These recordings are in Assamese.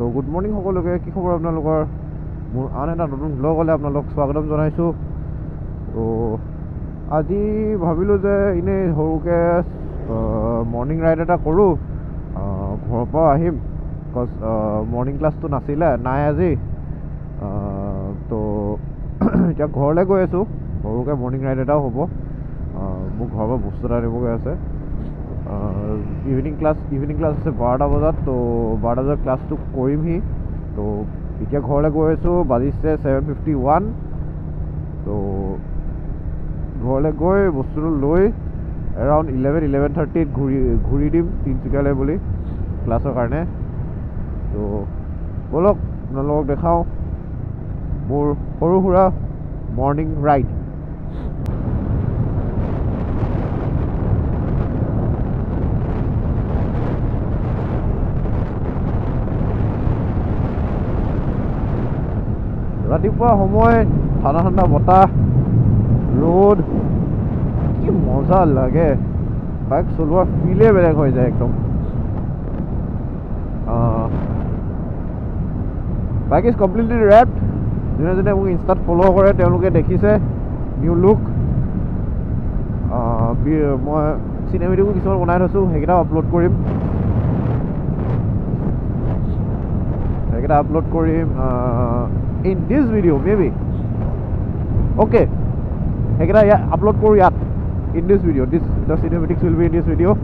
তো গুড মৰ্ণিং সকলোকে, কি খবৰ আপোনালোকৰ? মোৰ আন এটা নতুন ব্লগলৈ আপোনালোক স্বাগতম জনাইছোঁ। তো আজি ভাবিলোঁ যে এনেই সৰুকৈ মৰ্ণিং ৰাইড এটা কৰোঁ। ঘৰৰ পৰা আহিম, বিকজ মৰ্ণিং ক্লাছটো নাই আজি। তো এতিয়া ঘৰলৈ গৈ আছোঁ, সৰুকৈ মৰ্ণিং ৰাইড এটাও হ'ব। মোৰ ঘৰৰ পৰা বস্তু এটা আনিবগৈ আছে। ইভিনিং ক্লাছ আছে 12টা বজাত। তো 12টা বজাত ক্লাছটো কৰিমহি। তো এতিয়া ঘৰলৈ গৈ আছোঁ, বাজিছে 7:51। তো ঘৰলৈ গৈ বস্তুটো লৈ এৰাউণ্ড 11:30 ঘূৰি দিম তিনিচুকীয়ালৈ বুলি ক্লাছৰ কাৰণে। তো ব'লক আপোনালোকক দেখাওঁ মোৰ সৰু সুৰা মৰ্ণিং ৰাইড। ৰাতিপুৱা সময়, ঠাণ্ডা ঠাণ্ডা বতাহ, ৰ'দ, কি মজা লাগে। বাইক চলোৱাৰ ফিলেই বেলেগ হৈ যায় একদম। Bike is completely wrapped. যোনে যোনে মোক ইনষ্টাত ফ'ল' কৰে তেওঁলোকে দেখিছে নিউ লুক। মই চিনেমেটিকো কিছুমান বনাই থৈছোঁ, সেইকেইটাও আপলোড কৰিম। In this video' maybe okay, সেইকেইটা আপলোড কৰোঁ ইয়াত in this video'. The cinematics will be in this video'.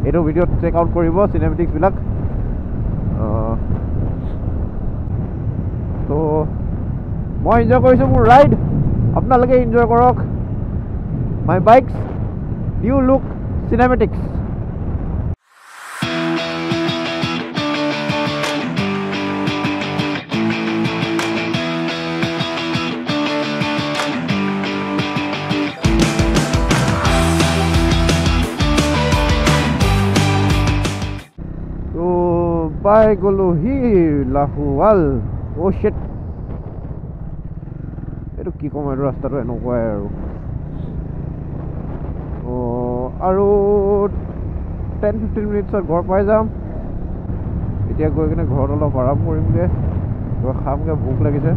এইটো ভিডিঅ'ত চেক আউট কৰিব চিনেমেটিক্সবিলাক। তো মই এনজয় কৰিছোঁ মোৰ ৰাইড, আপোনালোকে এনজয় কৰক। মাই বাইকছ নিউ লুক চিনেমেটিক্স। পাই গ'লোঁ হি লাহোৱাল। অ' শ্বিট, এইটো কি ক'ম, এইটো ৰাস্তাটো এনেকুৱাই আৰু 10-15 মিনিটছত ঘৰ পাই যাম। এতিয়া গৈ কিনে ঘৰত অলপ আৰাম কৰিমগৈ, কিবা খামগৈ, ভোক লাগিছে।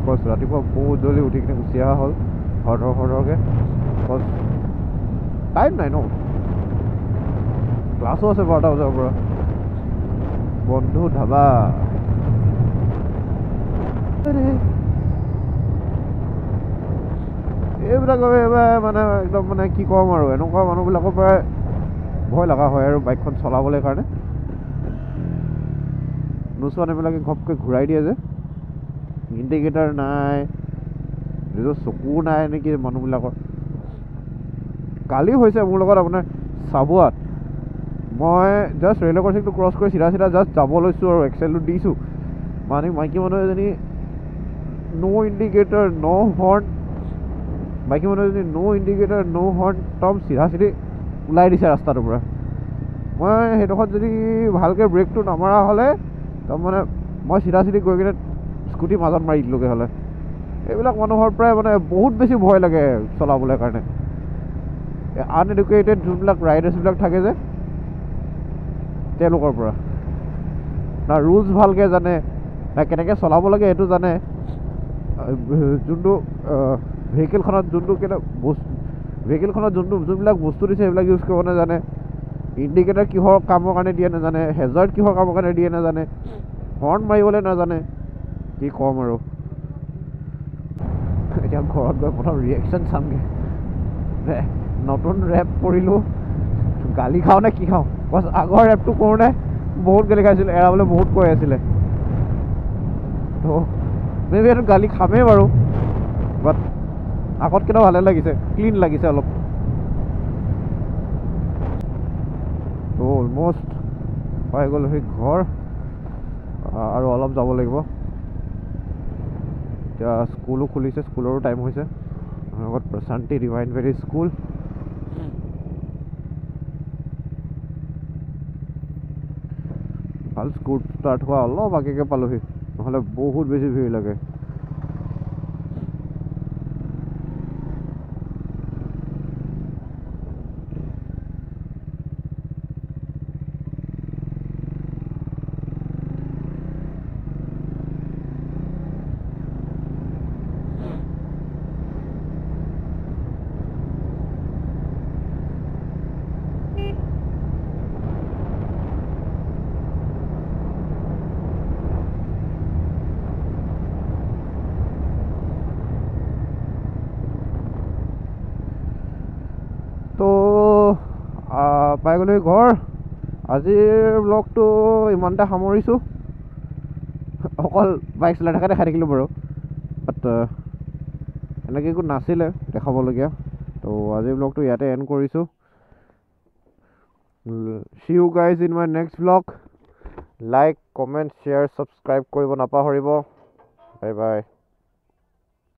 বিকজ ৰাতিপুৱা বহুত জলদি উঠি কিনে গুচি অহা হ'ল সৰহকৈ। বিকজ টাইম নাই ন, ক্লাছো আছে 12টা বজাৰ পৰা। বন্ধু ধাবা, এইবিলাক মানে একদম মানে কি ক'ম আৰু, এনেকুৱা মানুহবিলাকৰ পৰাই ভয় লগা হয় আৰু বাইকখন চলাবলৈ কাৰণে। নোচোৱা মানুহবিলাকে ঘপকৈ ঘূৰাই দিয়ে যে, ইণ্ডিকেটাৰ নাই, নিজৰ চকু নাই নেকি মানুহবিলাকৰ। কালি হৈছে মোৰ লগত আপোনাৰ চাবুৱাত। মই জাষ্ট ৰেলৰ ক্ৰছিংটো ক্ৰছ কৰি চিধা জাষ্ট যাব লৈছোঁ আৰু এক্সেলটো দিছোঁ। মানে মাইকী মানুহ এজনী ন' ইণ্ডিকেটাৰ ন' হৰ্ণ, একদম চিধা ওলাই দিছে ৰাস্তাটোৰ পৰা। মই সেইডোখৰত যদি ভালকৈ ব্ৰেকটো নামাৰা হ'লে তাৰমানে মই চিধা গৈ কিনে স্কুটি মাজত মাৰি দিলোঁগৈ হ'লে। এইবিলাক মানুহৰ পৰাই মানে বহুত বেছি ভয় লাগে চলাবলৈ কাৰণে। আনএডুকেটেড যোনবিলাক ৰাইডাৰ্ছবিলাক থাকে যে, তেওঁলোকৰ পৰা না ৰুলছ ভালকৈ জানে, না কেনেকৈ চলাব লাগে সেইটো জানে। যোনটো ভেহিকেলখনত যোনবিলাক বস্তু দিছে সেইবিলাক ইউজ কৰিব নাজানে। ইণ্ডিকেটাৰ কিহৰ কামৰ কাৰণে দিয়ে নাজানে, হেজাৰ্ড কিহৰ কামৰ কাৰণে দিয়ে নাজানে, হৰ্ণ মাৰিবলৈ নাজানে। কি ক'ম আৰু, এতিয়া ঘৰত গৈ প্ৰথম ৰিয়েকশ্যন চামগৈ। নতুন ৰেপ কৰিলোঁ, গালি খাওঁ নে কি খাওঁ। বছ আগৰ ৰেপটো কৰোঁতে বহুত গালি খাইছিলোঁ, এৰাবলৈ বহুত কৈ আছিলে। তো মেবি এইটো গালি খামেই বাৰু, বাট আগতকেইটা ভালে লাগিছে, ক্লিন লাগিছে অলপ। তো অলমষ্ট পাই গ'লোঁ সেই ঘৰ, আৰু অলপ যাব লাগিব। এতিয়া স্কুলো খুলিছে, স্কুলৰো টাইম হৈছে। লগত প্ৰশান্তি ডিভাইন ভেলী স্কুল। ভাল স্কুল ষ্টাৰ্ট হোৱা অলপ আগেকৈ পালোঁহি, নহ'লে বহুত বেছি ভিৰ লাগে। পাই গ'লো ঘৰ আজিৰ ব্লগটো ইমানতে সামৰিছোঁ অকল বাইক চলাই থকা দেখাই থাকিলোঁ বাৰু বাট এনেকৈ একো নাছিলে দেখাবলগীয়া তো আজিৰ ব্লগটো ইয়াতে এণ্ড কৰিছোঁ see you guys in my next vlog like comment share subscribe কৰিব নাপাহৰিব বাই বাই